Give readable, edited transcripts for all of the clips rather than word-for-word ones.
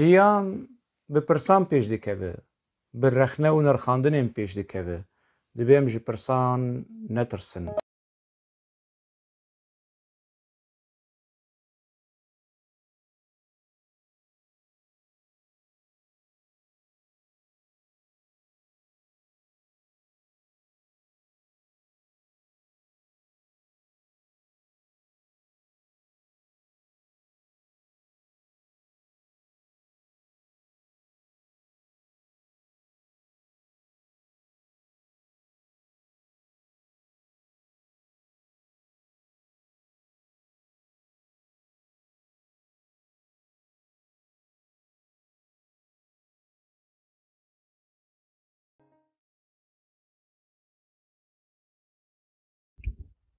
jiyan bi pirsan pêş dikeve, bi rexne û nirxandinên pêş dikeve. Divê em ji pirsan netirsin.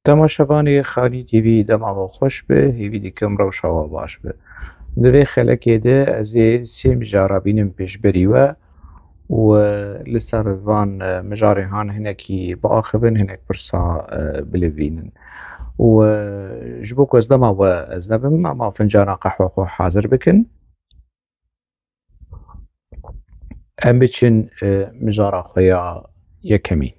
تماشاوانê Xalî TV dema we xweş be, hêvî dikim rewşa we baş be. Di vê xelekê de ez ê sê mijara bînim pêşberî we û li ser van mijarên han hinekî biaxivin, hinek pirsa bilivînin. û ji bo ku ez dema we ez nebim, ema fincana qehwe xwe hazir bikin. Em biçin mijara xwe ya yekemîn.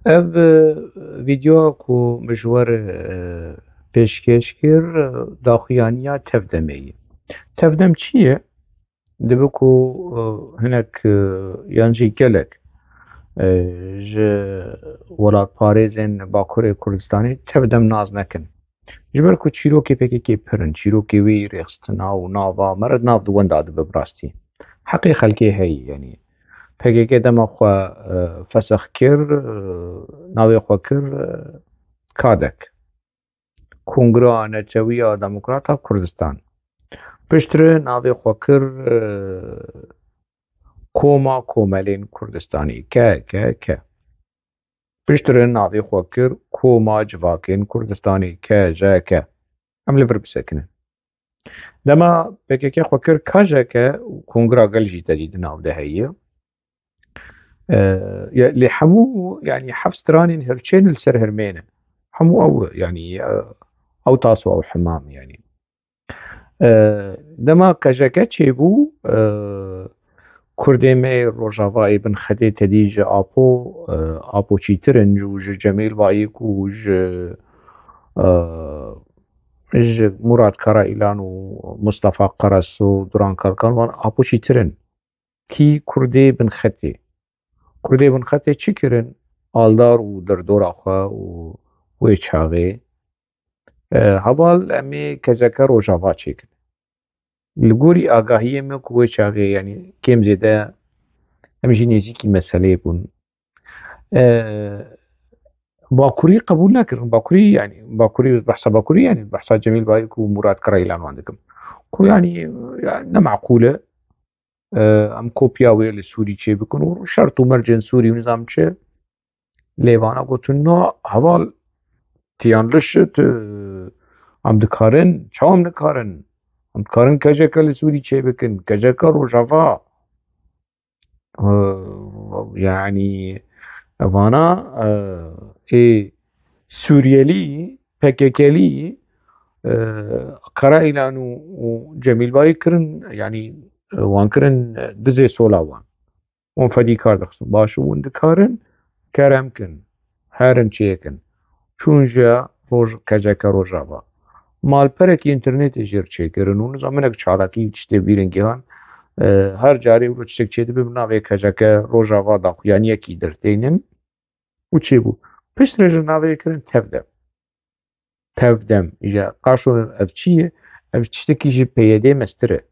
Ev vîdeoya ku min ji we re pêşkêş kir daxuyaniya tevdemê ye. Tevdem çi ye? Dibe ku hinek yan jî gelek ji welatparêzên Bakurê Kurdistanê tevdem naz nekin. Ji ber ku çîrokê PKK pir in, çîrokê wê rêxistina û nava me re nav di wenda dibe bi rastî. Heqê xelkê heye yanî. PKK dema xwe fesex kir, navê xwe kir Kadek. Kongresa Neçewiya Demokrata Kurdistan. Piştre navê xwe kir Koma Komelên Kurdistanî KKK. Piştre navê xwe kir Koma Civakên Kurdistanî KJK. Em li vir bisekinin. Dema PKK xwe kir KJK û Kongresa gel jî tedî di nav de heye. Lê hemû yanî heft stranên hirçên li ser hirmê ne. Hemû ew yanî ew tas û ew hemam yanî. Dema KJK çêbû Kurdê me Rojavayê bin Xedê tedî ji Apo çîtirin û ji Cemêl Bayîk û ji Murad Karaîlan û Mustafa Qaras û Duran Kalkan wan Apo çîtirin. Kî Kurdê bin Xetê. Kurdê bin Xetê çi kirin? Aldar û dirdora xwe û wê çaxê heval em ê KJK Rojava çêkin. Li gorî agahiyê me ku wê çaxê yanî kêm zêde em jî nêzîkî meseleyê bûn. Bakurî qebûl nekirin. Bakurî behsa Bakurî yanî behsa Cemîl Bayîk û Murad Karaîlan wan dikim. Ku yanî ne meqûl e em kopya wê li Sûrî çê bikin û şert û mercên Sûrî û nizam çi lêvana gotin na heval tiyan lişt em dikarin çawa em nikarin. Em dikarin KJK li Sûrî çê bikin. KJK Rojava يعني وانا اي سوريالي PKK'لي قرا إلى أنه جميل باي كرن يعني وان كرن دزي سولا وان فدي كار دخص باشو وند كارن كرم كن هرن چيكن چون جا روج كجاكا روجابا مال پرك انترنت جير چيكرن ون زمانك چالاكي چته بيرن گهان هر جاري رو چك چيد ببنا و كجاكا روجابا دا يعني يكي درتينن و چي بو پشت رجل ناوي كرن تفدم إجا قاشو أفشية أفشتكي جي بيدي مستره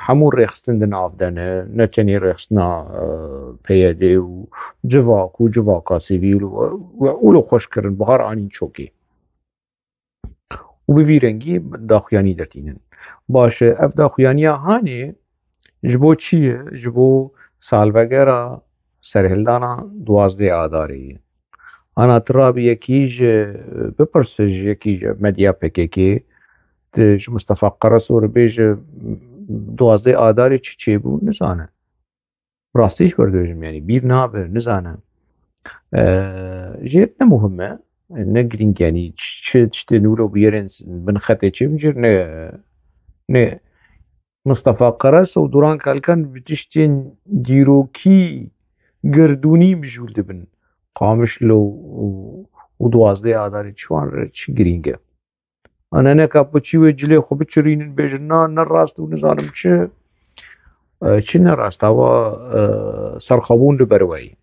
همون رخصتن دن آفدنه نتنی رخصنا پیاده و جواک و جواکا سیویل و اولو خوش کرن بهار آنین چوکی و بویرنگی داخویانی درتینن باشه اف داخویانی هانه جبو چیه؟ جبو سالوگرا سرهلدانا 12 آداری انا ترابي يكيج ببرسج يكيج مديا PKK تج مصطفى قرص وربيج 12 آداری چی بو نزانه راستیش بردوجم يعني بير نابه نزانه جير مهمة نقرين يعني تشتنولو بيرن بنخطي چي بنجر نه مصطفى قرص و دوران كالكن بتشتين ديروكي گردونی بجول دبن قامش لو و 12 آداری چوان چی گرینگه انا نکاپو چی و جلی خوب چرینن بیجن نه راست و نزانم چی نه راست هوا سرخابون لبروی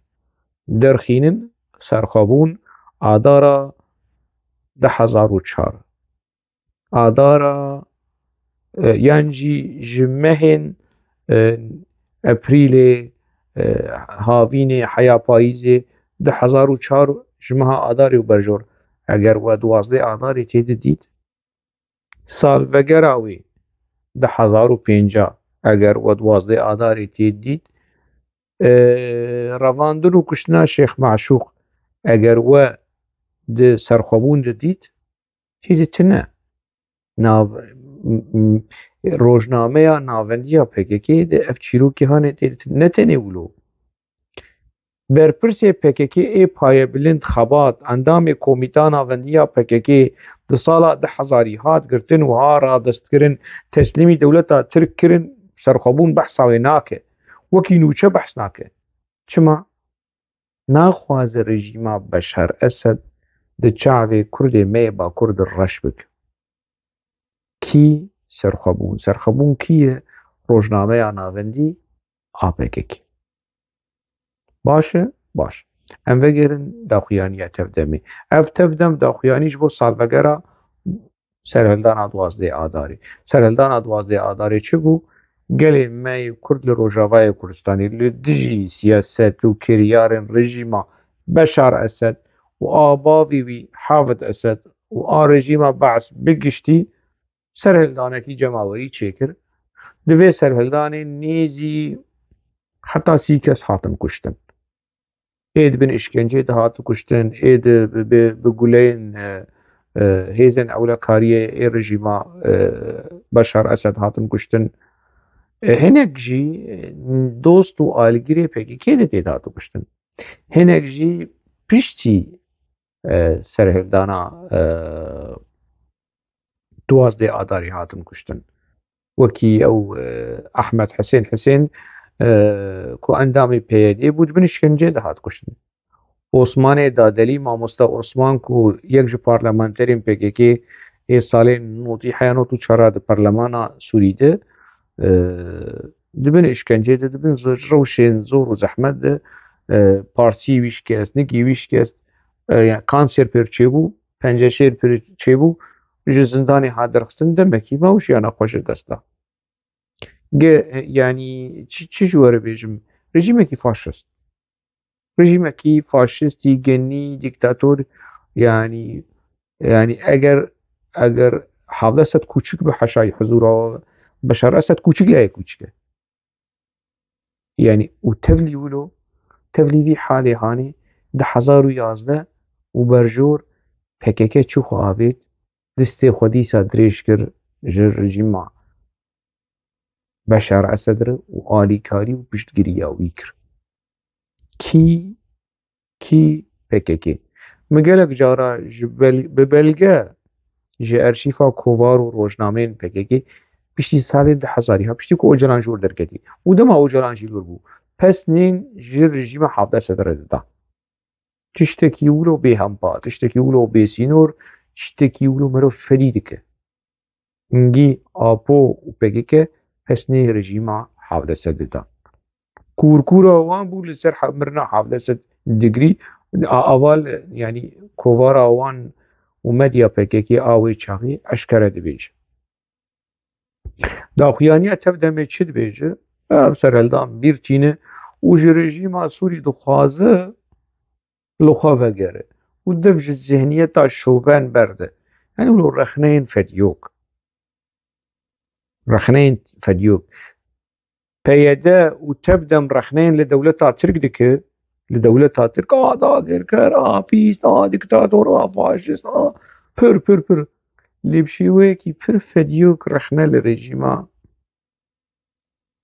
درخینن سرخابون آدارا 10,004 آدارا یانجی جمهن اپریل هاوین حیا پاییزه 10,004 جمها آداری و برجور اگر و 12 آداری تید دید سال وگراوی 10,050 اگر و 12 آداری تید دید رواندن و کشتنا شیخ معشوق اگر و ده سرخوابون دید تید تنه روزنامه یا ناوندی یا PKK ده اف چیروکی هانه تید نتنه ولو برپرسی PKK ای پای بلند خبات اندام کمیتان آوندیا PKK ده سالا 10,000 هات گرتن و ها را دست کرن تسلیمی دولتا ترک کرن سرخوابون بحثاوی ناکه وکی نوچه بحث ناکه چما ناخواز رژیما بشار اسد ده چاوی کرد می با کرد رش بک کی سرخوابون کیه روزنامه یا ناوندی PKK باشه باش ام وگرن داخویانی تفدمی اف تفدم داخویانیش بو سالوگرا سرهلدان 12 آداری سرهلدان 12 آداری چه بو گلی می کرد لروجاوای کردستانی لدجی سیاست و کریارن رژیما بشار اسد و آباوی وی حافظ اسد و رژیما بعث بگشتی سرهلدانکی جماوری چیکر دوی سرهلدان نیزی حتی 30 کس هاتن کشتن اید بن اشکنجه ده هاتو کشتن اید بگولین هیزن اولا کاریه ای رژیما بشار اسد هاتن کشتن هنک جی دوست و آلگیری PKK ده تید هاتو کشتن هنک جی پشتی سرهلدانا 12 آداری هاتن کشتن وکی او احمد حسین کو اندامی پیاده بود بن اشکنجه ده هات کشتن عثمان دادلی ماموستا عثمان کو یک جو پارلمانترین PKK ای سال نوتی حیانوتو چرا ده پارلمانا سوریده دبن اشکنجه ده دبن روشن زور و زحمت ده پارسی ویش کست نگی ویش کست کانسر پر چه بو پنجشیر پر چه بو جزندانی حادرخستن دمکی موش یا نخوش دستا يعني چی جواره بیجم رژیمکی فاشست رژیمکی فاشستی گنی دیکتاتور يعني اگر حافظ اسد کوچک به حشای حضور بشار اسد کوچک لای کوچکه يعني و تفلی ولو تفلی وی حالی هانی 10,011 و برجور PKK چو خوابید دسته خودی سا دریش کر جر رژیما بشار اسد رو و آلیکاری و پشتگیری وی کرد کی PKK مگلک جارا ببلگه جی ارشیفا کووار و روزنامه PKK پشتی سال 2000 ها پشتی که اوجلان جور درکتی و دما اوجلان جور بو پس نین جی رژیم حافظ صدر دا تشتكي ولو بهمبا تشتكي ولو بسينور تشتكي ولو مرو فريدك نجي آپو و PKK حسني رژیما حافظ صدر كوركورا وان بو لسر مرنا حافظ دگری اول يعني کووارا وان و مدیا PKK آوی چاقی اشکره دبیج داخویانیا تف دمه چی دبیجه سر هلدان بیر تینه و جی رژیما سوری دخوازه لخوا وگره و دفج ذهنیتا شوون برده يعني ولو رخنين فديوك پیدا و تفدم رخنين لدولتا ترك دكه لدولتا ترك دا گركر بيست دكتاتور فاشيست پر لبشيوه كي پر فديوك رخنه لرژيما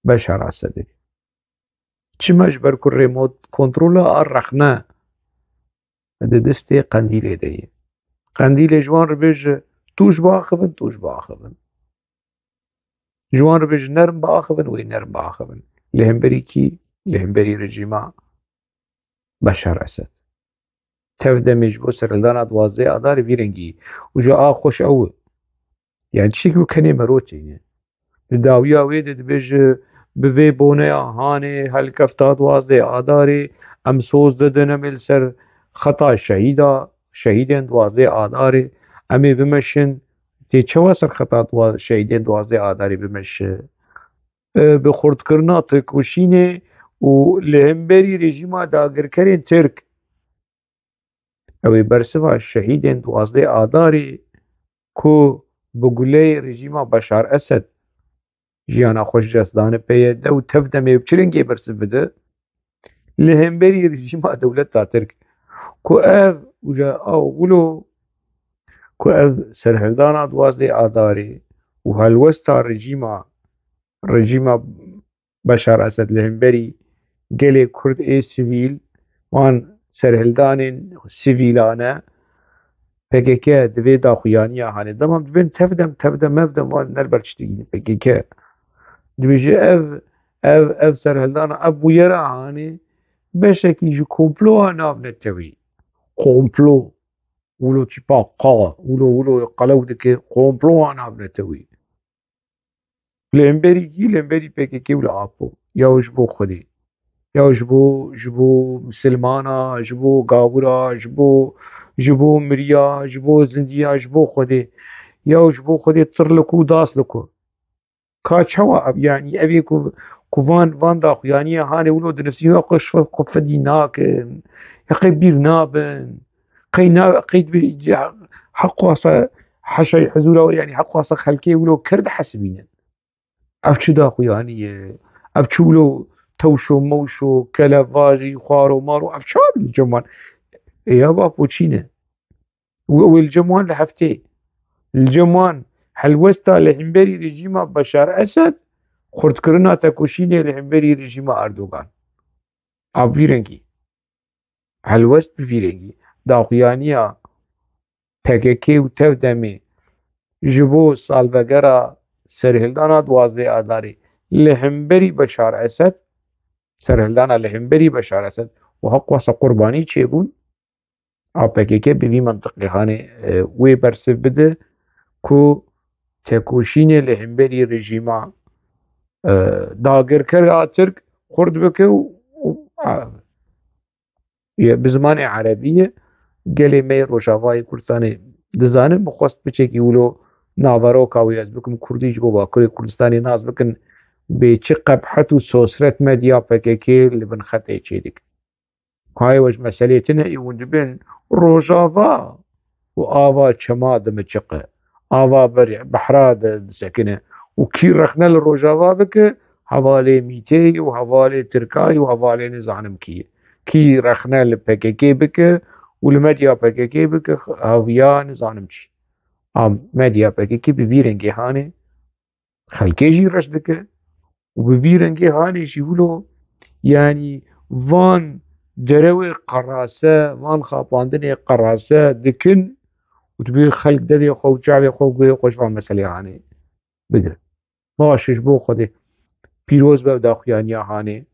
بشار اسد چه مجبر كو ريموت كنترولا رخنه ده دستي قنديل ده قنديل جوان ربيج توش باخبن جوان ربيج نرم باخبن وي نرم باخبن لهمبري كي لهمبري رژيما بشار اسد تفده مجبو سرلدانا دوازه ادار ويرنگي وجا خوش او يعني شكو كني مروتي داويا ويد دبيج بوي بونه هاني هلكفتا دوازه اداري ام سوز ددن ملسر خطا شهيدين دوازه اداري امي بمشن تي چوا سر خطا شهيدين دوازه اداري بمش بخورد کرنا تکوشینه و لهمبري رژيما داگرکرین ترک اوی برسوا شهيدين دوازده اداري کو بگوله رژيما بشار اسد جیانا خوش جسدان پیده و تفده میبچرنگی برسو بده لهمبري رژيما دولت تا ترک کو اف وجا اولو کو اف سرهلدانا دوازده اداري و هلوستا رژيما بشار اسد لهمبري گله کرد سیویل وان سرهلدان سیویلانه PKK دوی داخویانی هانه دمام دبین تفدم مفدم وان نربر چتگینه PKK دویجه اف سرهلدان ابو یرا هانه بشکی جو کمپلو ناف نتوی کمپلو ولو تیپا قا ولو قلو دکه کمپلو ناف نتوی لهمبري PKK ولا آپو یا جبو خودی یا جبو مسلمانا جبو گاورا جبو مریا جبو زندیا جبو خودی یا جبو خودی تر لکو داس لکو کا چوا يعني ابي كوفان داخو يعني هاني ولو دنسي قش قفدي ناك يقي بير نابن قيد حق واسا حشي حزولا يعني حق واسا خلكي ولو كرد حسبين اف داخو يعني اف ولو توشو موشو كلافاجي خوارو مارو اف شاب الجمال يا بابوتشينه والجمال لحفتي الجمال حلوستا لهمبري رژيما بشار اسد خورد کرنا تکوشینه لهمبري رژيما اردوغان اب ویرنگی حلوست بفیرنگی داخویانیا PKK و تفدمی جبو سالوگرا سرهلدانا دوازده اداری لهمبري بشار اسد سرهلدانا لهمبري بشار اسد و حق واسا قربانی چه بون PKK بوی منطقه خانه وی برسف بده کو تکوشین لهمبري رژيما داگرکر ترک خورد بکه بزمان عربیه گلی می روشاوای کردستان دزانه مخواست بچه که ولو ناوارو کاوی از بکم کردیش گو باکر کردستانی ناز بکن به چه قبحت و سوسرت مدیا PKK لبن خطه چه دیک های وش مسئله تنه ایون دبین روشاوا و آوا چما دم چقه آوا بحراد سکنه و کی رخنه لروجاوا بکه حواله میته و حواله ترکای و حواله نزانم کی رخنه لPKK بکه و لمدیا PKK بکه هاویا نزانم چی مدیا PKK بویرنگی هانه خلکه جی رش بکه وبفي رنجي هاني جيولو يعني فان دروي قراسة فان خاباندني قراسة دكن وتبي خلق دبي خو شعبي خو قوي خوش فان مسألة يعني بقدر ما شش بو خده بيروز ببدا خوانيا هاني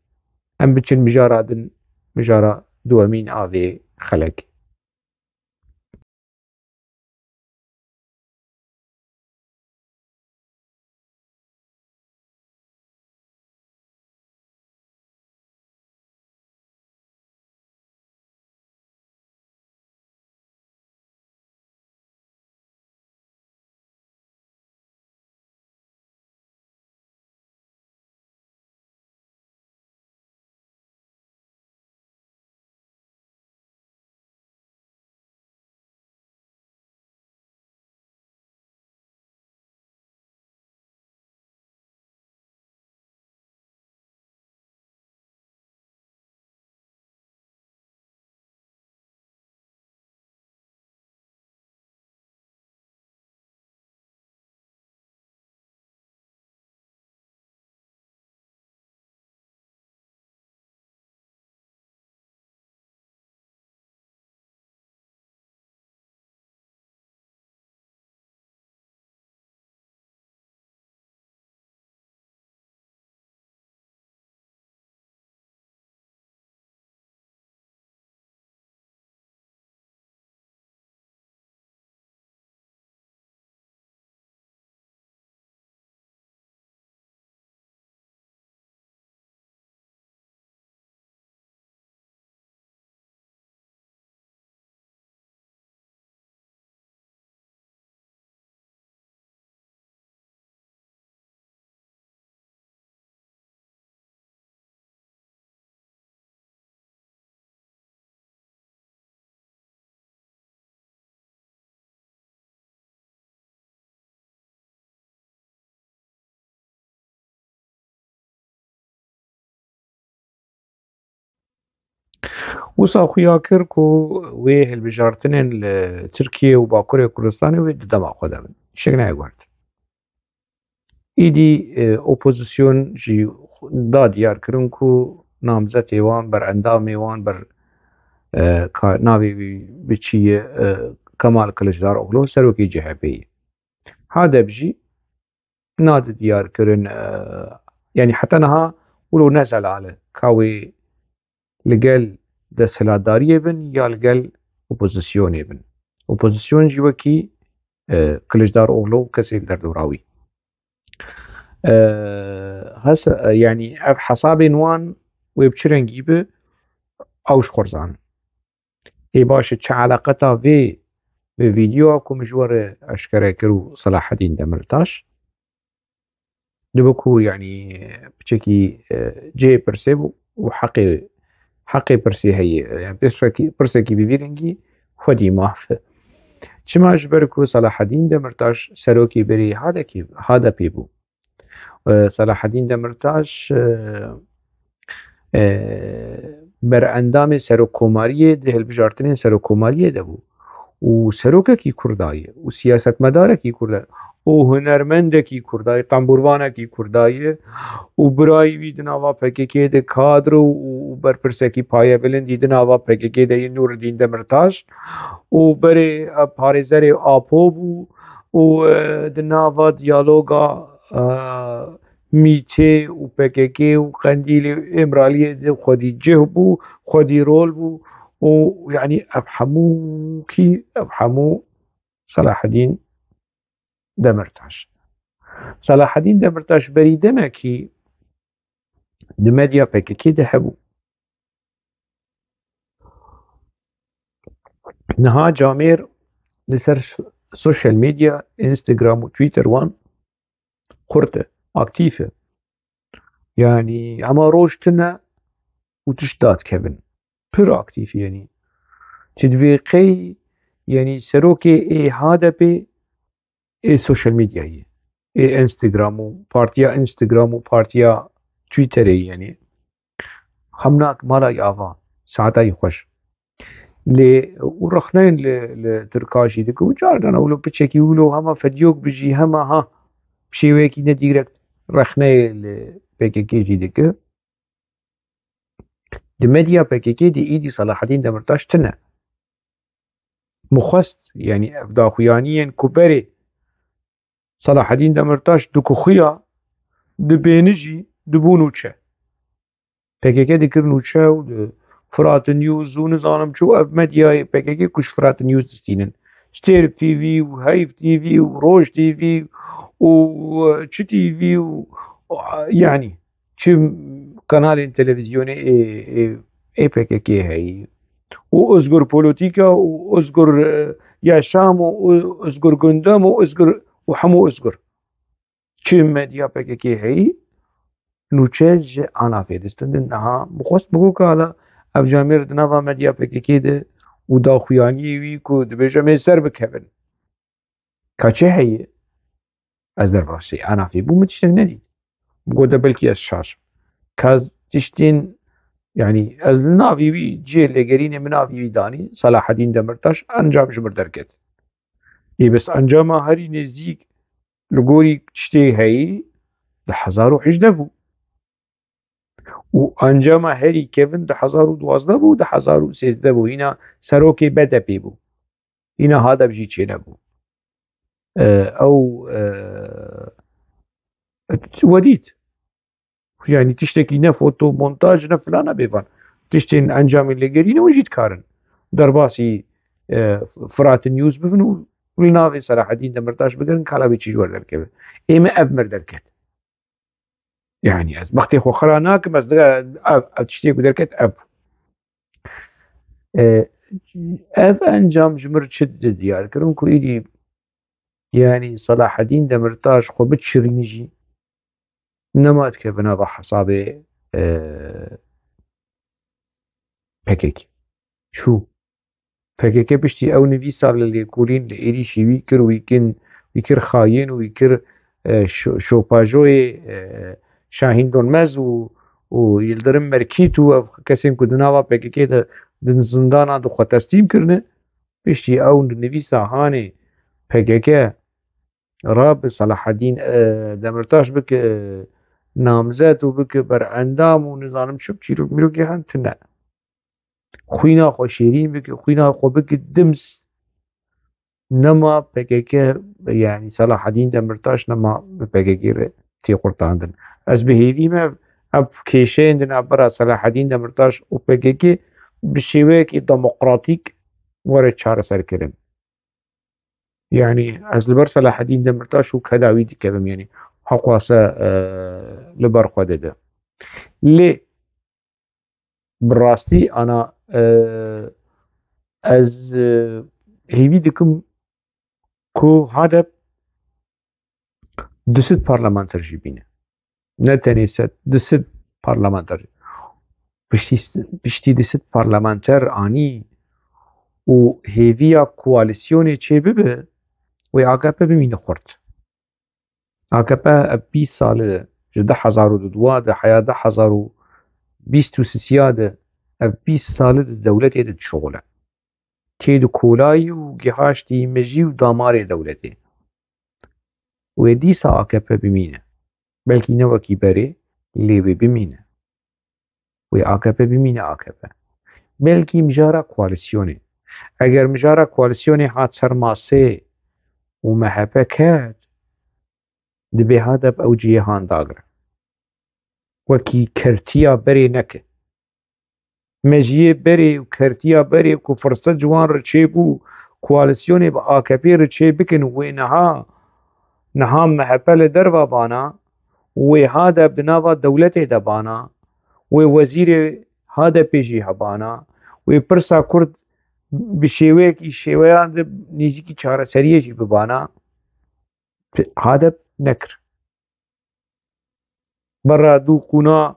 ام بچن مجارادن مجارا دوامين آوي خلق وصا خويا كركو ويه البجارتنين لتركيا وباكوريا كردستان ويد دما خدمن شكنا يقولت ايدي اوبوزيسيون جي داد يار كرنكو نامزت وان بر اندام وان بر ناوي بچي كمال كلجدار اوغلو سروكي جهبي هذا بجي ناد ديار كرن يعني حتى نها ولو نزل على كاوي لقال دستهلاتداري بن يا لقال اوبوزيسيون بن اوبوزيسيون جي وكي كلجدار اوغلو كسي دردوراوي هسه يعني حساب وان ويبشرن جيبه اوش خرزان اي باش چه علاقتا في فيديو اكو مجور اشكره كرو صلاح الدين دمرتاش دبكو يعني بشكي جي برسيب وحقي برسي هي يعني برسكي ببيرنجي خدي ماف چما جبركو صلاح الدين دمرتاش سروكي بري هذا بيبو صلاح الدين دمرتاش بر اندام سروکوماری ده هلبجارتنین سروکوماری دبو و سروککی کردایه و سیاستمدارکی کردایه و هنرمندکی کردایه تنبوروانکی کردایه و برای ویدناوا پککی ده کادر و برپرسکی پایه بلندی دناوا پککی ده نوردین دمرتاش و بر پارزر آپو بو و دناوا دیالوگا میچه و پککی و قندیل امرالی خودی جه بو خودی رول بو و يعني أفحمو صلاح الدين دمرتاش صلاح الدين دمرتاش بري دمكي دمديا بككي دهبو نها جامير لسر سوشيال ميديا انستغرام وتويتر وان قرطة اكتيفة يعني اما روشتنا وتشتات كبن بير اكتيف يعني تدبيقي يعني سروكي اي هذا بي اي سوشيال ميديا هي اي انستغرام وبارتيا تويتر يعني خمناك مالا يافا ساعتها يخش ورخنين لتركاشي دكو جاردنا ولو بتشكي ولو هما فديوك بجي هما ها بشيويكي نديركت رخنين PKK جي دكه د مديا PKK دي ايدي صلاح الدين دمرتاش تنه مخست يعني افداخويانيا كوبري صلاح الدين دمرتاش دكوخيا دبينجي دبونوچه PKK دكر نوچه و فرات نيوز ونظام شو اف مديا PKK كوش فرات نيوز دستينن ستيرب تي في وهايف تي في وروج تي في وش تي في يعني شو قناه تلفزيوني اي PKK هي وازقر بوليتيكا وازقر يا شام وازقر قندام وازقر وحمو ازقر شو مديا PKK هي نوچه انا فيدستن انها مخص بقولك على اف جامير دنافا مديا PKK ده وداخوياني وي كو دبيجا من سر بكبن كاچه هي از در راسي انا في بو متشتن نديد بقول ده بلكي الشاش كاز تشتين يعني از نافي وي جي لگرين من نافي وي داني صلاح الدين دمرتاش انجام جمر دركت اي بس انجام هري نزيك لگوري تشتي هي ده 1018 بو وانجام هري كيفن ده 1012 بو ده 1013 بو هنا سروكي بدا بي بو هنا هذا بجي چه نبو او وديت يعني تشتكي نه فوتو مونتاج نه فلانه بيفان تشتين انجام اللي قرينه وجيت كارن درباسي فرات نيوز بفنو ولنافي صلاح الدين دمرتاش بقرن كالا بيتشي جوار دركبه ايما اب مر دركت يعني از بختي خو خراناك بس اب تشتيكو دركت اب اف انجام جمر شد ديال كرنكو ايدي يعني صلاح الدين دمرتاش خو بتشرينجي نمات كبنا بحسابه PKK شو PKK بشتي او نفيسا اللي يقولين لإيري شي ويكر خاين ويكر شوباجوي شاهين دونمز ويلدرم مركيتو كسين كدناوا PKK دن زندانا دو خوا تسليم كرنه بشتي او نفيسا هاني PKK راب صلاح الدين دمرتاش بك نامزد وبك بر اندام ونظام شو بشيرو ميروكي هان تنه خوينا خو شيرين بك خوينا خو بك دمس نما PKK يعني صلاح الدين دمرتاش نما PKK تي قرطاندن از بهيدي ما اب كيشين دنا برا صلاح الدين دمرتاش و PKK بشيوك ديمقراطيك ورا چار سر كرن يعني از لبر صلاح الدين دمرتاش وكداوي دي كبم يعني حقواسه لبر خود ده لي براستي انا از هيوي دكم كو هذا دست پارلمانتر جيبينه نتنسد دست پارلمانتر بشتي دست پارلمانتر اني و هيويا كواليسيوني چه ببه و AKP بمين خورد AKP 20 ساله جده 1002 ده حياة 1023 ده 20 ساله ده دولت يدد شغله تيد كولاي وجهاش تي مجي ودامار دولتي وديسا AKP بمينه بلكي نوكي بري ليبي بمينه و AKP بمينه AKP بلكي مجارة كواليسيوني اگر مجارة كواليسيوني هات سرماسي ومحبه كاد دبي هذا بأوجيه هان داغر وكي كرتيا بري نك مجيه بري وكرتيا بري وكو فرصة جوان رچيبو كواليسيوني بآكبي رچي بكن وينها محبه لدروا بانا وهذا بدناوا دولتي دبانا ووزير هذا بيجي هبانا وبرسا كرد بشيوكي شيوان نيجيكي چارة سريه جي ببانا هذا نكر برا دو قونا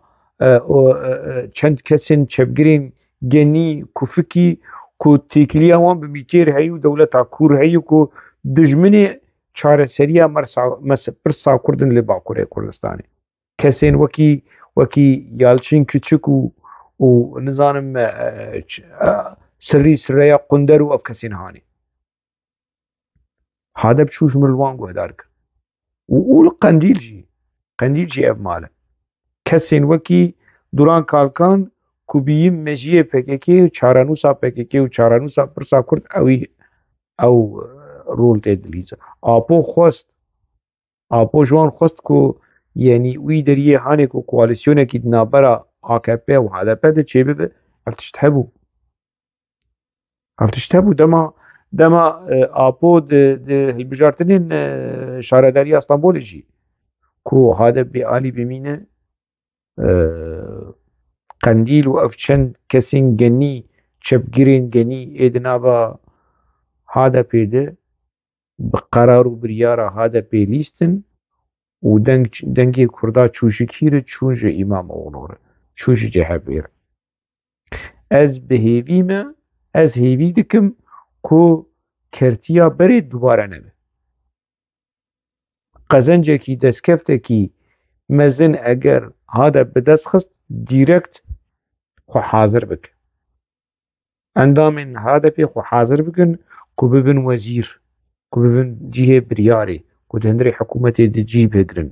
چند کسین چبگرین گنی کوفکی کو تیکلیا وان بمیتیر هیو دولتا کور هیو کو دجمنی چاره سریا پرسا کردن لباکوره کردستانی کسین وکی یالچین کچک و نظانم سریا قندر و اف کسین هانی هذا بشوش ملوان قهدارك وقول قنديل جي اف ماله kesên wekî Duran Kalkan ku bîyîn mejiyê PKK û çarenûsa PKK û çarenûsa Pirsa Kurd ew rol tê dilîze. Apo ji wan xwest ku yenî wî deriyê hanê ku koalîsyonekî di navbera AKP û HDP de çêbibe, ev tişt hebû. Ev tişt hebû dema Apo di hilbijartinên şaredariya Stenbolê jî ku HDP alî bimîne Qendîl û ev çend kesên genî çepgirên genî ê di nava HDPê de bi qerar û biryara HDPê lîstin û dengê Kurda çû ji kî re çûn ji İmamoğlu re çû ji CHP re. Ez hêvî dikim ku kertiya berê dubare nebe. Qezencekî destkeftekî mezin eger HDP bi dest xist dîrekt xwe hazir bike. Endamên HDPê xwe hazir bikin ku bibin wezîr, ku bibin cihê biryarê, ku di hundirê hikûmetê de cih bigirin,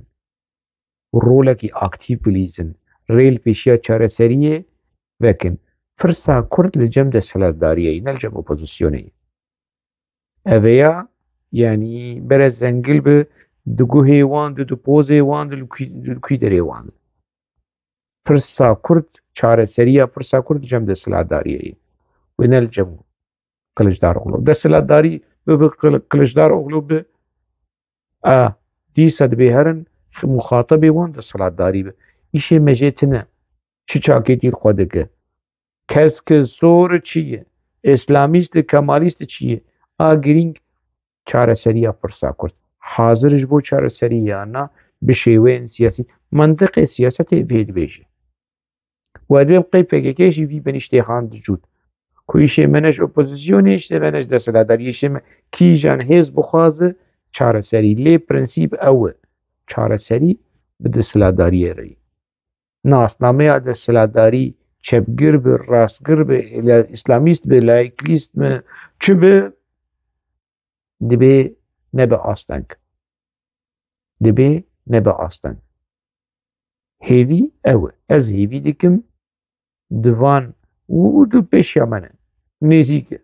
rolekî aktîv bilîzin, rêl pêşiya çareseriyê vekin. Firsa Kurd li cem desthilatdariyê ne li cem opozisyonê. Eveya yanî bere zengil bi di guhê wan di pozê wan di kwîderê wan. Firsa Kurd çareseriya Firsa Kurd li cem desthilatdariyê wê ne li cem Kılıçdaroğlu. Desthilatdarî bibe Kılıçdaroğlu bi dîsa dibe herin muxatabê wan desthilatdarî be. Îşê mejê tune çi çakê dîr xwe dike. Kesk sor çi ye? İslamîst kemalîst çi ye? A girîng çareseriya Firsa Kurd. Hazir ji bo çareseriya na bi şêweyên siyasî. Mantiqê siyasetê vê dibêje. We dibê qey PKK jî vî benîştê xan dicût. Ku îşê me ne ji opozisyonê îşê me ne ji desthilatdariyê îşê me kîjan hêz bixwaze çareserî. Lê prinsîp ew e. Çareserî bi desthilatdariyê re. Nasnameya desthilatdarî çepgir bi, rastgir bi, İslamîst bi, laiklîst mi çi bi dibê nebe asteng. Dibê nebe asteng. Hêvî ew e. Ez hêvî dikim di van û di pêşiya me ne nêzik e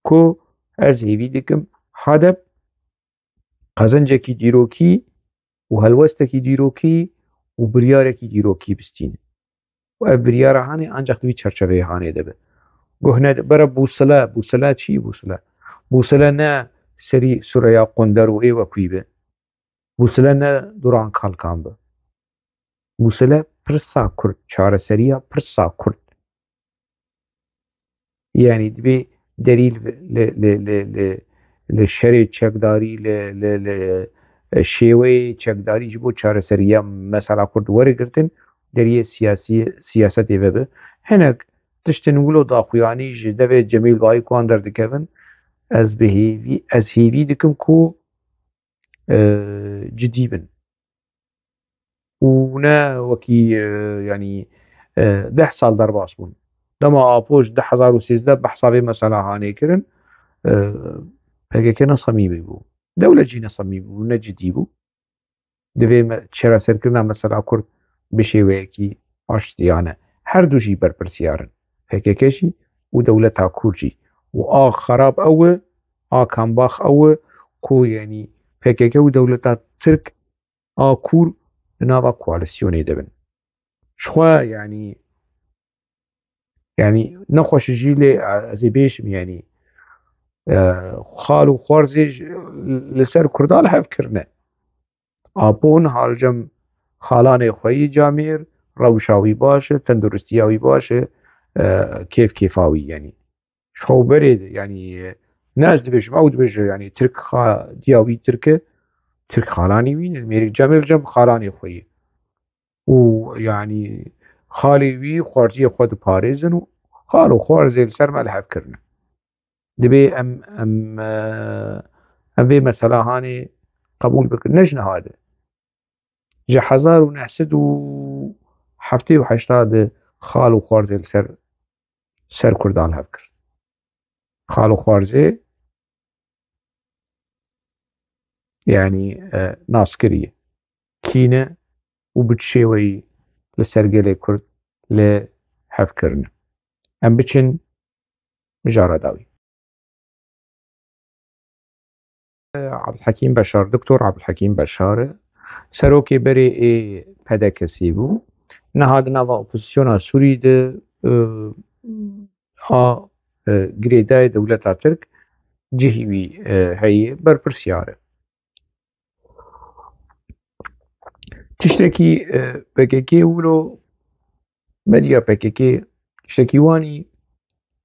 ku ez hêvî dikim HDP qezencekî dîrokî û helwestekî dîrokî û biryarekî dîrokî bistîne. û ev biryara hanê ancak di vî çerçeveyê hanê de be. Guh ne bere bûsile çi ye bûsile? Bûsile ne serî Sûreya Qonder û ê wekû be. Bûsile ne Duran Kalkan be. Bûsile Pirsa Kurd, çareseriya Pirsa Kurd. Yani dibe derî li şerê çekdarî li şêweyê çekdarî ji bo çareseriya mesela Kurd werigirtin deriyê siyasetê vebe. Hinek tiştên wilo daxuyanî ji devê Cemîl Bayî wan derdikevin ez hêvî dikim ku cidî bin. û ne wekî yanî 10 sal derbas bûn. Dema Apo ji 2013 behsa vê mesela hanê kirin PKK ne semîmî bû. Dewlet jî ne semîmî bû, ne cidî bû. Divê çareserkirina mesela Kurd bi şêweyekî aştiyane. Her du jî berpirsiyar in. PKK jî û dewleta Kurd jî. û a xerab ew e, a kambax ew e ku yanî PKK û dewleta Tirk a Kurd di nava koalîsyonê de bin. Ji xwe yanî nexweş jî lê ez ê bêjim yanî xal û xwarzê li ser Kurda li hev kirine. Apo niha li cem xalanê xwe yê camêr, rewşa wî baş e, tendurustiya wî baş e, kêfkêfa wî yanî. Ji xwe berê yanî ne ez dibêjim ew dibêje yanî Tirk diya wî Tirk e, Tirk xalanî wî ne mêrî cemê li cem xalanê xwe yê. û yanî xalê wî xwarziyê xwe diparêzin û xal û xwarzê li ser me li hev kirine. Dibê em vê mesela hanê qebûl bikin ne ji niha de. Ji 1978 de xal û xwarzê li ser Kurdan hev kir. Xal û xwarzê yanî nas kiriye. Kîne û bi çi şêweyî لسر gelê Kurd lê hevkirine. Em biçin mijara dawî. Abdulhekîm Beşar, Dr. Abdulhekîm Beşar serokê berê ê pedekesî bû. Niha di nava opozisyona Sûrî de a girêdayê dewleta Tirk cihî wî heye berpirsiyar e. Tiştekî PKK wilo medya PKK tiştekî wanî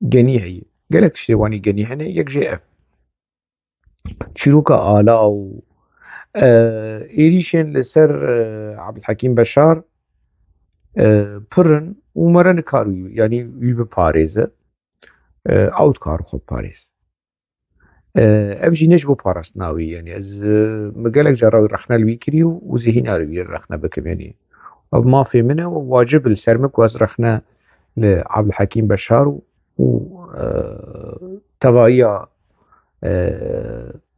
genî heye. Gelek tiştê wanî genî hene, yek jê ev. Çîroka ala û êrîşên li ser Abdulhekîm Beşar pirin û mere nikar wî yanî wî biparêze. Ew dikar xwe biparêz. Ev jî ne ji bo parastina wî yanî ez min gelek cara rexne li wî kirî û zihîna li wî rexne bikim yanî. Ev mafê min e û wacib li ser min ku ez rexne li Abdulhekîm Beşar û tevaiya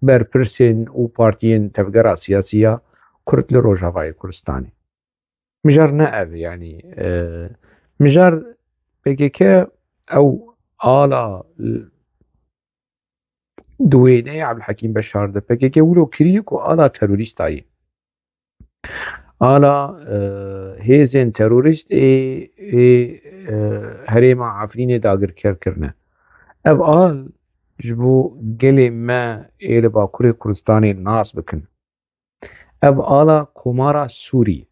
berpirsên û partiyên tevgera siyasî ya Kurd li Rojavayê Kurdistanê. Mijar ne ev yanî mijar PKK ew ala di wêneyê Abdulhekîm Beşar de PKK wilo kiriye ku ala terorîsta ye. Ala hêzên terorîst ê herêma Efrînê dagirker kirine. Ev al ji bo gelê me ê li Bakurê Kurdistanê nas bikin. Ev ala komara Sûrî,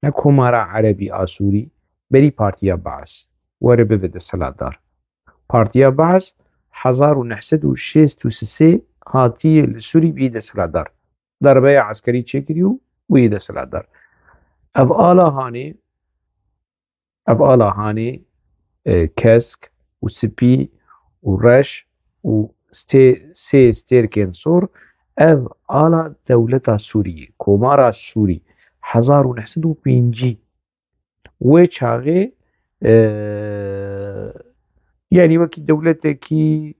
ne komara Erebî a Sûrî, berî Partiya Baes were bibe desthilatdar. Partiya Baes 1963 hatiye li Sûrî bî desthilatdar. Darbeya eskerî çêkirî û wî desthilatdar. Ev ala hanê kesk û spî û reş û sê stêrkên sor ev ala dewleta Sûriyê, komara Sûrî 1905 wê çaxê yanî wekî dewletekî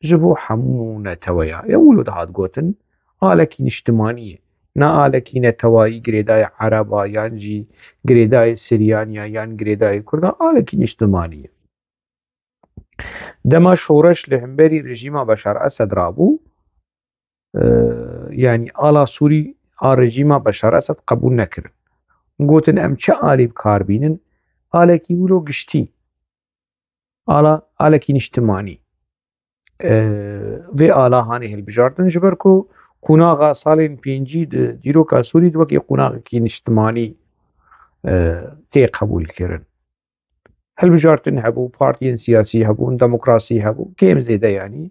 ji bo hemû neteweya ya wilo dihat gotin alekî niştimanî ye. Ne alekî netewayî girêdayê Ereba yan jî girêdayê Siryanî yan girêdayê Kurda alekî niştimanî ye. Dema şoreş li hemberî rejîma Beşar Esed rabû yanî ala Sûrî a rejîma Beşar Esed qebûl nekirin. Gotin em çi alî bikar bînin alekî wilo giştî alekî niştimanî. Vê ala hanê hilbijardin ji ber ku qunaxa salên pêncî di dîroka Sûrî di wekî qunaxekî niştimanî tê qebûl kirin. Hilbijartin hebû, partiyên siyasî hebûn, demokrasî hebû, kêm zêde yanî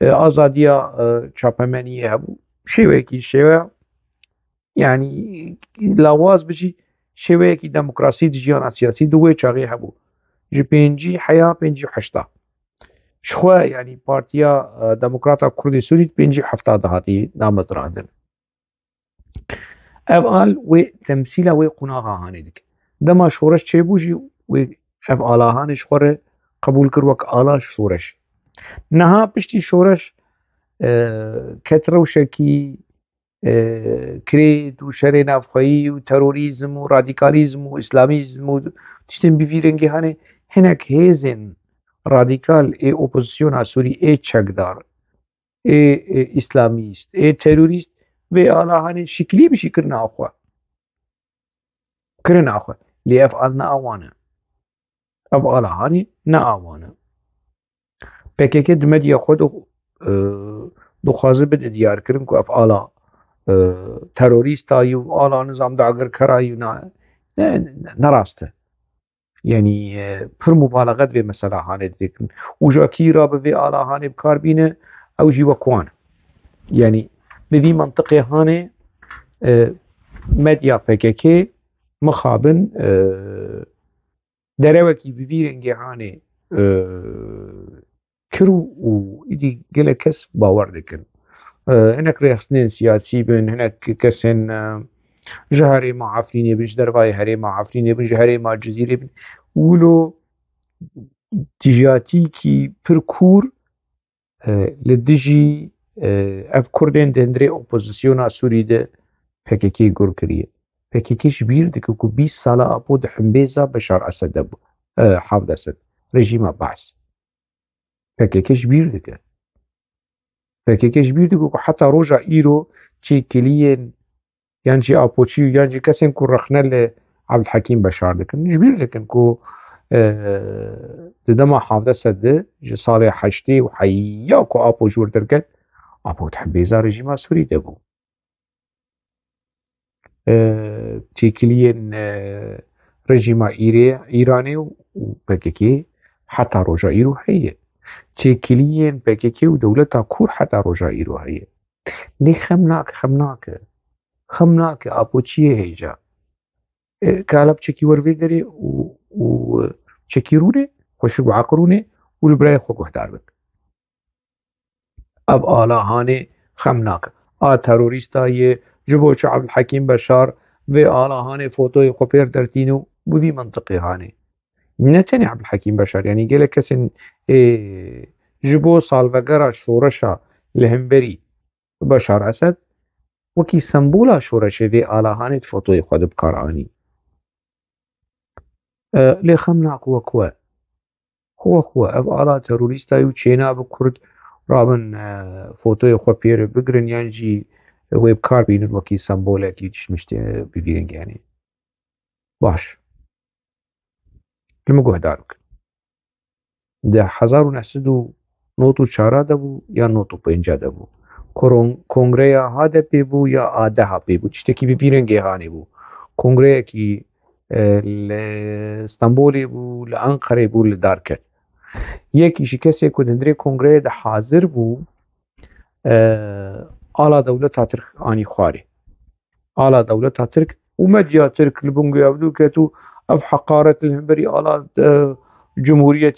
azadiya çapemeniyê hebû. Şêwekî şêweya yanî lawaz bijî şêweyekî demokrasî di jiyana siyasî di wê çaxê hebû. Ji pêncî heya pêncî heşta. Ji xwe yanî Partiya Demokrata Kurdê Sûrî pêncî hefta dihatî damezrandin. Ev al wê temsîla wê qunaxa hanê dike. Dema şoreş çêbû jî wê ev ala hanê ji xwe re qebûl kir wek ala şoreş. Niha piştî şoreş ket rewşekî kirêt û şerê navxweyî û terorîzm û radîkalîzm û îslamîzm û tiştên bîvî rengî hene hinek hêzên radîkal ê opozisyona Sûrî ê çekdar ê îslamîst ê terorîst vê ala hanê şiklî bijî kirine xwe. Kirine xwe lê ev al ne awan e. Ev ala hanê ne awan e. PKK di medya xwe de dixwaze bide diyarkirin ku ev ala terorîsta yî û ala nizam dagirkera yî ne rast e. Yanî pir mubaleğet vê mesela hanê dikin û jakî ra bi vê ala hanê bikar bîne ew jî wek wan e. Yanî li vî mantiqê hanê medya PKK mixabin derewekî bi vî rengê hanê kir û îdî gelek kes bawer dikin. Hinek rêxistinên siyasî bin, hinek kesên ji herêma Efrînê bin, ji dervayê herêma Efrînê bin, ji herêma Cizîrê bin wilo dijatîkî pir kûr li dijî ev Kurdên di hundirê opozisyona Sûrî de PKK gur kiriye. PKK بیر دکه که 20 ساله آبو ده حنبیزا بشار اسد دبو حافظ اسد رژیم بعث PKK بیر دکه PKK بیر دکه که حتی روژا ایرو چی کلین یعنی چی آپوچی یعنی کسی که رخنه ل عبدالحکیم بشار دکن جبیر دکن که دما حافظ اسد جه سال حشتی و حیا که آپو جور درکت آبو ده حنبیزا رژیم سوری دبو تيكليين رژیم ایرانی و PKK حتی روژا ایرو هیه تيكليين PKK و دولتا کور حتی روژا ایرو هیه لی خمناك آبو چیه هیجا کالب چکی وروی داری و چکی رونه خوش و عقرونه و لبرای خو گهدار بک اب آلاهانه خمناك تروریستا جبو چه عبدالحکیم بشار و آلاهانه فوتوی خو پیر درتینو بوی منطقی هانه نتنی عبدالحکیم بشار یعنی گله کسی جبو سالوگرا شورشا لهمبری بشار اسد وکی سمبولا شورشه و آلاهانه فوتوی خود بکارانی لی خمناك وکوه خو اف آلا تروریستا و چینا بکرد رابن فوتوی خو پیر بگرن یعنی جی ویب کار بینن وکی سمبوله کی چشمشته ببینن یعنی باش لما گهدارک ده 1994 دبو یا 95 دبو کنگره ها ده بو یا آده ها بو چشتکی ببینن گهانی بو کنگره کی لستانبولی بو لانقره بو لدارکت یکیشی کسی که دندره کنگره ده حاضر بو آلا دولت ترک آنی خواری آلا دولت ترک و مدیا ترک لبنگو یابدو که تو اف حقارت الهنبری آلا جمهوریت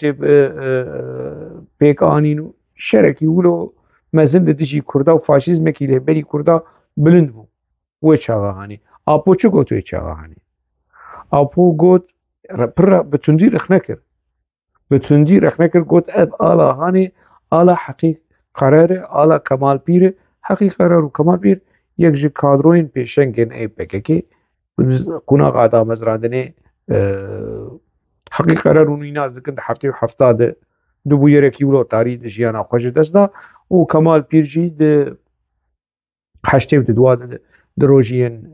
پیک آنینو شرکی ولو مزند دشی کردا و فاشیزم کی الهنبری کردا بلند بو و چاغا هانی آپو چه گوت و چاغا هانی آپو گوت پر بتندی رخ نکر گوت آلا هانی آلا حقیق قراره آلا کمال پیر حقیق قرار و کمال پیر یک جه کادروین پیشنگن ای PKK قناق آدم مزراندنه حقیق قرار و نیناز دکن هفته و هفتاد دو یکی ولو تاری دجیانا خوش دست دا و کمال پیر جی ده هشته و دوا ده روژین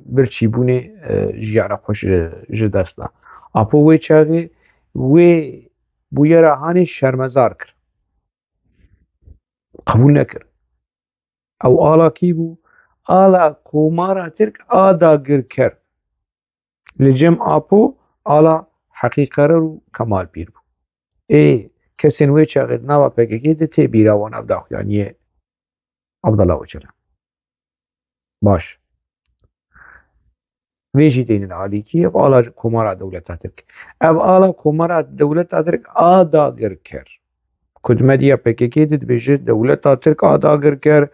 برچی بونه جیانا خوش دست دا اپو وی چاگه وی بویرا هانی شرمزار کر قبول نکر او آلا کی بو آلا کومارا ترک آداگر کر لجم آپو آلا حقیقه رو کمال پیر بو کسی نوی چاقید نوا PKK ده تی بیراوان او داخیانیه عبدالله وچرا باش ویجی دین عالی کی او آلا کومارا دولتا ترک او آلا کومارا دولتا ترک آداگر کر کدمدیا PKK ده بیجه دولتا ترک آداگر کر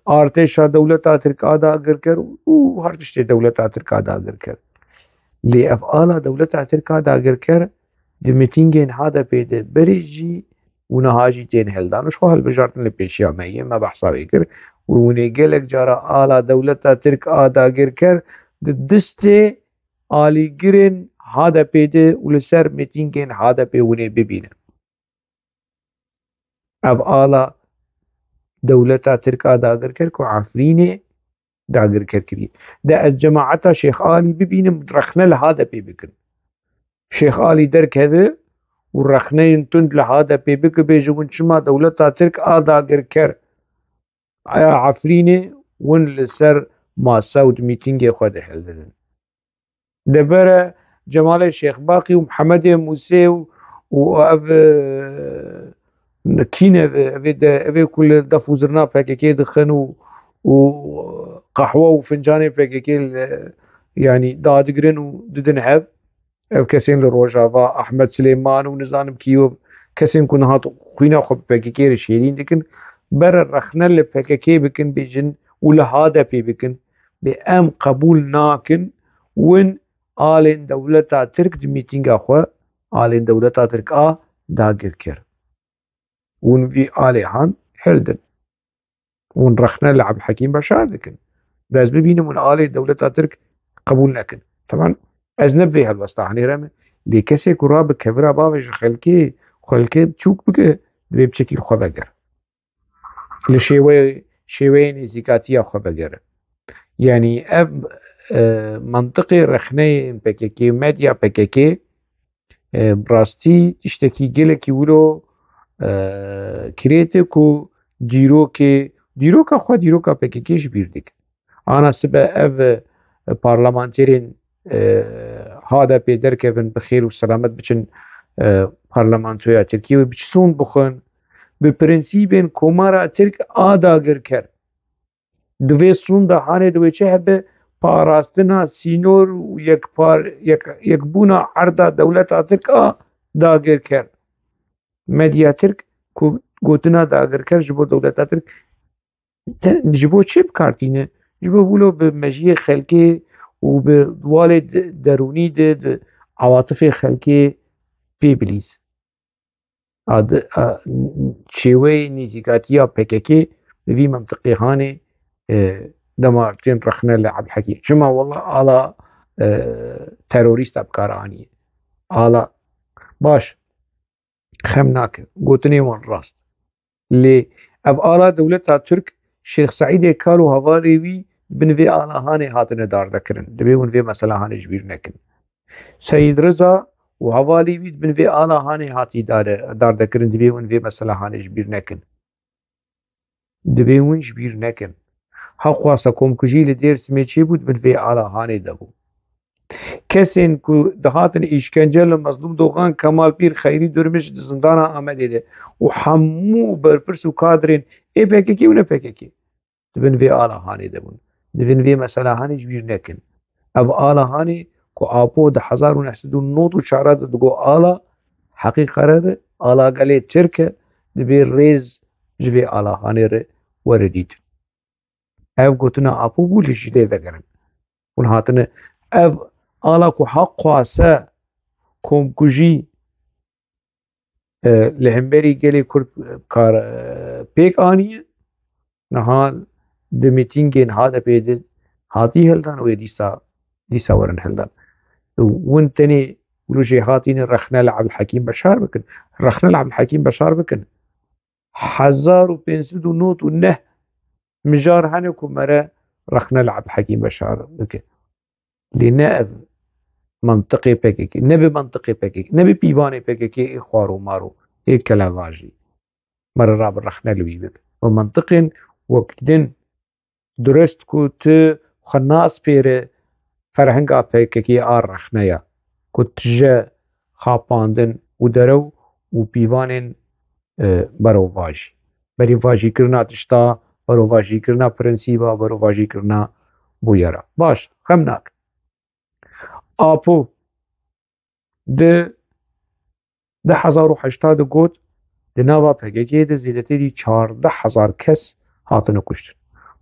ارتشا دولتا ترک آداگر کر و هر تشتی دولتا ترک آداگر کر لی اف آلا دولتا ترک آداگر کر ده میتینگین هادا پیده بریجی و نهاجی تین هلدانوش خو هل بجارتن لپیشی آمایه ما بحثا بکر و نگلک جارا آلا دولتا ترک آداگر کر ده دست آلی گرین هادا پیده و لسر میتینگین هادا پیونه ببینن اب آلا دولتا ترک آداگر کر که عفرینه داگر کری ده از جماعتا شیخ آلی ببینم رخنه لهادا پی بکن شیخ آلی درک هده و رخنه تند لهادا پی بکن بیجون شما دولتا ترک آداگر کر عفرینه ون لسر ماسا و میتینگ خود حل ده بره جمال شیخ باقی و محمد موسی و او كين ابي كل دفوزرنا PKK دخن وقهوه وفنجان PKK يعني دادقرن وددن هب كسين لروجافا احمد سليمان ونزانم كيوب كسين كنا هات خوينا خب PKK رشيدين لكن بر الرخنه ل PKK بكن بيجن ولا هذا بي بكن بام قبول ناكن وين آلين دولتا ترك ميتينغ اخو آلين دولتا ترك داگر كر ون في آلهان هلدن ون رخنا لعب حكيم بشار دكن دەست ببینم ئالێ دەولەتا ترک قبول نەکن طبعا ئەس نەبێ هەڵوەستا هەنێرەمە لێ کەسێک و ڕابکەورا باوێژ خەلکێ بچووک بکە دەبێ بچێکی خۆ بەگەر لە شێوەیە نزیکاتیە خۆ بەگەرە یعنی ئەv منطقی رەخنەیە پێکێکی مەدیا پێکێکێ بڕاستی تشتێکی gelekî wilo kirêtik û dîroka xwe dîroka PKK ji bîr dikin ana sibe ev parlamenterên HDP derkevin bi xêr û selamet biçin parlamentoya Tirkiye û biçîsûn bixwin bi prinsîpên komara Tirk a dagirker divê sûn de hanê divê çi hebe parastina sînor û yekbûna erda dewleta Tirk a dagirker medya Tirk ku gotina dagirker ji bo dewleta Tirk ji bo çi bikartîne ji bo wilo bi mejiyê xelkê û bi walê derûnî de awatifê xelkê pê bilîz şêweyê nêzîkatiya PKK li vî mintiqê hanê dema tên rexne li Ebdihekîm çima wela ala terorîst bikare anîye ala baş xem nake gotinê wan rast lê ev ala dewleta Tirk Şêx Seîdê Kal û hevalê wî bin vê ala hanê hatine dardekirin divê hûn vê mesela hanê ji bîr nekin Seyid Riza û hevalê wî bin vê ala hanê hatî dardekirin divê hûn vê mesela hanê ji bîr nekin divê hûn ji bîr nekin hexwasa komkujî li Dêrsimê çêbû bin vê ala hanê de bû kesên ku dihatin îşkence li Mezlûm Dogan Kemalpîr Xeyrî Durmuş di zindana Amedê de û hemû berpirs û kadrên ê PKK û ne PKK dibin vê ala hanê de bûn divin vê mesela hanê ji bîr nekin ev ala hanê ku apo di 1994 de digo ala heqî qerare ala gelê Tirk e divê rêz ji vê ala hanê re were dîtin ev gotina apo bû li jî lê vegerin hûn hatine ev ala ku heq xwase komkujî li hemberî gelê Kurd pêk anîye niha di mîtîngên HDP'ê de hatî hildan wê dîsa werin hildan hûn tenê wilo jê hatîne rexne li Ebdihekîm beşar bikin rexne li Ebdihekîm beşar bikin 1509 mijar hene ku mere rexne li Ebdihekîm beşar bike lê ne ev منطقê PKK ne bi منطقê PKK ne bi pîvanê PKK ê xwar û mar û ê kelevajî mere rabin rexne li wî bike bi منطقên wek din durist ku tu xwe nas pêre ferhenga PKK a rexneya ku tije xapandin û derew û pîvanên berovajî berîvajîkirina tişta berovajîkirina prinsîpa berovajîkirina bûyera baş xem nake apo di 2008 de got di nava PKK'yê de zêdetirî 14,000 kes hatine kuştin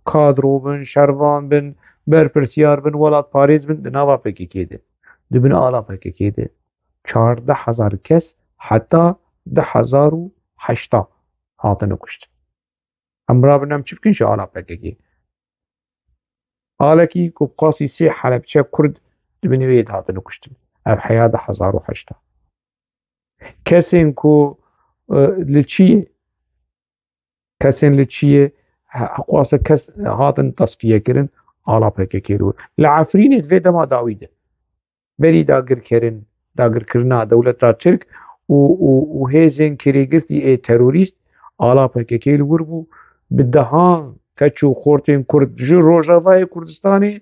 kadro bin şervan bin berpirsiyar bin welatparêz bin di nava PKK'yê de dibin ala PKK'yê de 14,000 kes heta 2008 hatine kuştin em rabin em çi bikin ji ala PKK alekî ku qasî sê Helepçe Kurd dibin wê de hatine kuştin ev heya 2008 kesên ku li Çiyê hexwasa kes hatin tasfiyekirin ala PKK li Efrînê vê dema dawî de berî dagirkirina dewleta Tirk û hêzên kirêgirtî ê terorîst ala PKK li wir bû bi dehan keç û xortên Kurd ji Rojavayê Kurdistanê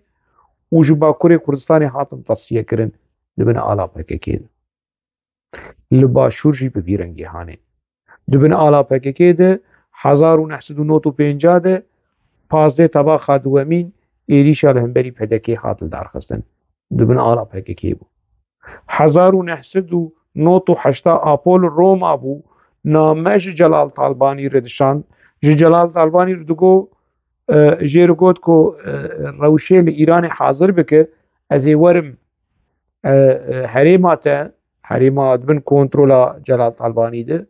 û ji Bakurê Kurdistanê hatin tasfiyekirin dibin ala PKK de li başûr jî bi vî rengî hanê dibin ala PKK de 1995 de pazdê tebaxa duwemîn êrîşa li hemberî pedekê hat li darxistin dibin ala PKK bû 1998 apo li Roma bû name ji Celal Talbanî re dişand ji Celal Talbanî re digo jê re got ku rewşê li Îranê hazir bike ez ê werim herêma te herêma dibin kontrola Celal Talbanî de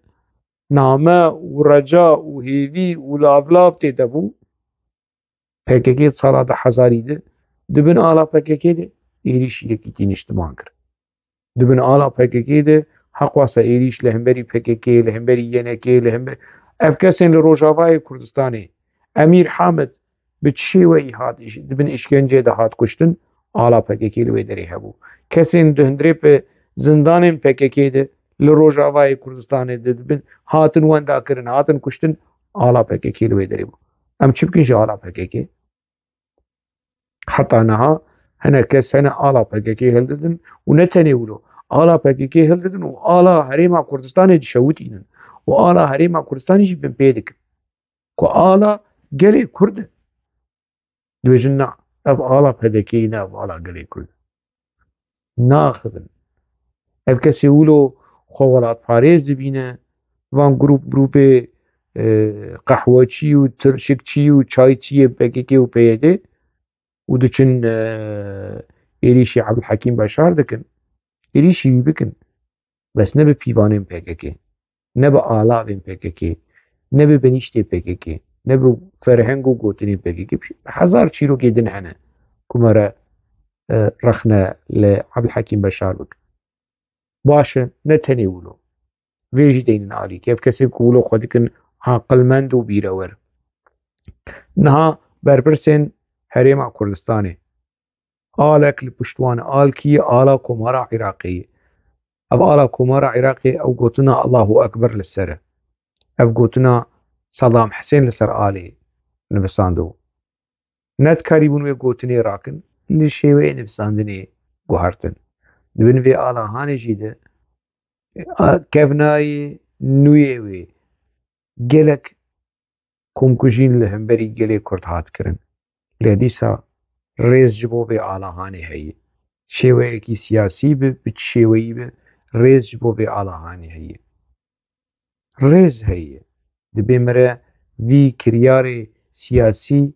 name û reca û hêvî û lavlav tê de bû PKK sala da hezarî de dibin ala PKK de êrişî yekîtî niştiman kir. Dibin ala PKK de heq wasa êrîş li hemberî PKK, li hemberî YNK, li hemberî ev kesên li Rojavayê Kurdistanê Emîr Hamed bi çi şêweyî hat dibin işkenceyê de hat kuştin, ala PKK li wê derê hebû. Kesên di hundirê zindanên PKK de li Rojavayê Kurdistanê de dibin hatin wenda kirin, hatin kuştin, ala PKK li wê derê bû. Em çi bikin ji ala PKK? Heta niha hinek kes hene ala PKK hildidin û ne tenê wilo, ala PKK hildidin û ala Herêma Kurdistanê dişewitînin û ala Herêma Kurdistanê jî bin pê dikin ku ala gelê Kurd e. Dibêjin na ev ala PKK'yê ne ev ala gelê Kurd e. Naxibin. Ev kesê wilo xwe welatparêz dibîne, van grûpê qehweçî û tirşikçî û çayçiyê PKK û PYD û diçin êrişî Ebdulhekîm Beşar dikin, êrişî wî bikin. Bes ne bi pîvanên PKK, ne bi alavên PKK, ne bi benîştê PKK, ne bi ferheng û gotinên PKK. Hezar çîrokê din hene ku me re rexne li Ebdulhekîm Beşar bikin. Baş e, ne tenê wilo. Vê jî deynin alî. Ev kesên ku wilo xwe dikin aqilmend û bîrewer. Niha berpirsên Herêma Kurdistanê alek li piştwan alkî ala Komara Iraqê. Ev ala Komara Iraqê ew gotina Allahu Ekber li ser e. Ev gotina Saddam Hüseyin li ser alê nivisandibû. Ne dikarîbûn wê gotinê rakin, li şêweyê nivisandinê guhertin. Dibin vê alahanê jî de kevnayê nûyê wê gelek komkujîn li hemberî gelê Kurd hat kirin. Lê dîsa rêz ji bo vê alahanê heye. Şêweyekî siyasî bi, bi çi şêweyî bi, rêz ji bo vê alahanê heye. Rêz heye. Dibê me re vî kiryarê siyasî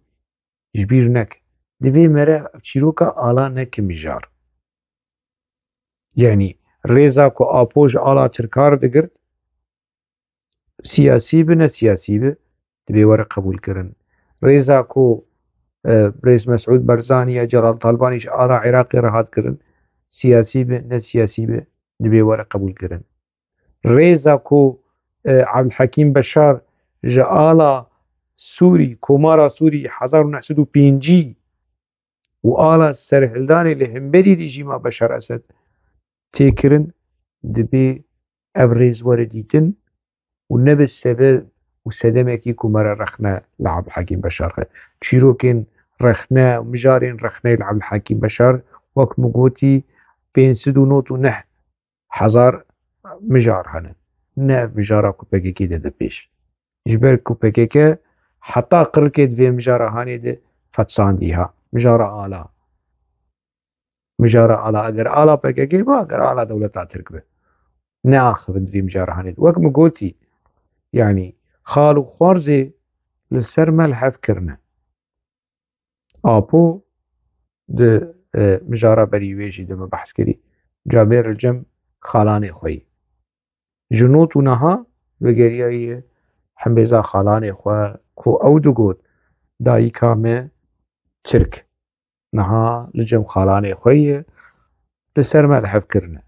ji bîr neke. Divê me re çîroka ala neke mijar. Yani rêza ku apo ji ala Tirkar digirt, siyasî bi ne siyasî bi, dibê were qebûl kirin. Rêza ku Rêz Mesûd Barzanî ya Celal Talbanî ji ala Iraqê re hat kirin, siyasî bi ne siyasî bi, dibê were qebûl kirin. Rêza ku Ebdulhekîm Beşar ji ala Sûrî, Komara Sûrî 1905 û ala serhildanê li hemberî rejîma Beşar Esed tê kirin, dibê ev rêz were dîtin û ne bi sebeb û sedemekî ku me re rexne li Ebdulhekîm Beşar xe. Çîrokên rexne û mijarên rexneyê li Ebdulhekîm Beşar wek min gotî 599 hezar mijar hene. Ne ev mijara ku PKK de di pêş. Ji ber ku PKK heta qirikê di vê mijarahanê de fetsandî ha. Mijara ala. Mijara ala eger ala PKK be, eger ala dewleta Tirk be. Ne axivin di vê mijarahanê de. Wek min gotî yani xal û xwarzê li ser me li hev kirine. Apo di mijara berî wê jî de me behs kirî. Cabêr Cem xalanê xwe yê. Ji not û niha vegeriyayê hembêza xalanê xwe ku ew digot dayîka me Tirk niha li cem xalanê xwe yê li ser me li hev kirine.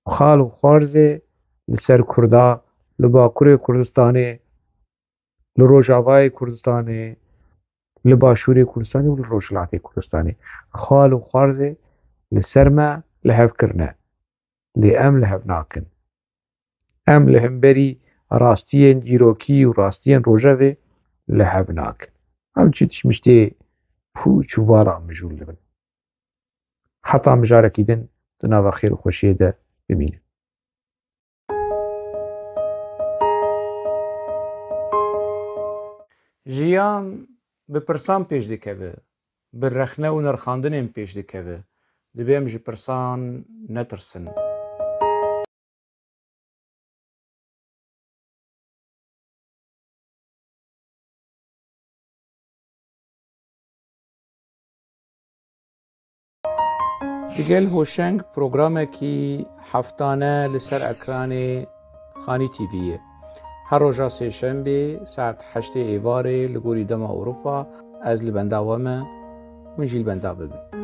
Xal û xwarzê li ser Kurda li Bakurê Kurdistanê, li Rojavayê Kurdistanê, li Başûrê Kurdistanê û li Rojhilatê Kurdistanê. Xal û xwarzê li ser me li hev kirine. Lê em li hev nakin. Em li hemberî rastiyên dîrokî û rastiyên rojevê li hev nakin. Em çi tişmiştê pûç û vala mijûl dibin. Heta mijarekî din di nava xêr û xweşiyê de bimînin. Jiyan bi pirsan pêş dikeve, bi rexne û nirxandinên pêş dikeve. Divê em ji pirsan netirsin. Digel hoşeng programekî heftane li ser ekranê Xanî TV'ye. Her roja sêşembê saet 8 êvarê li gorî dema Ewropa ez li benda we me hûn jî li benda bibin.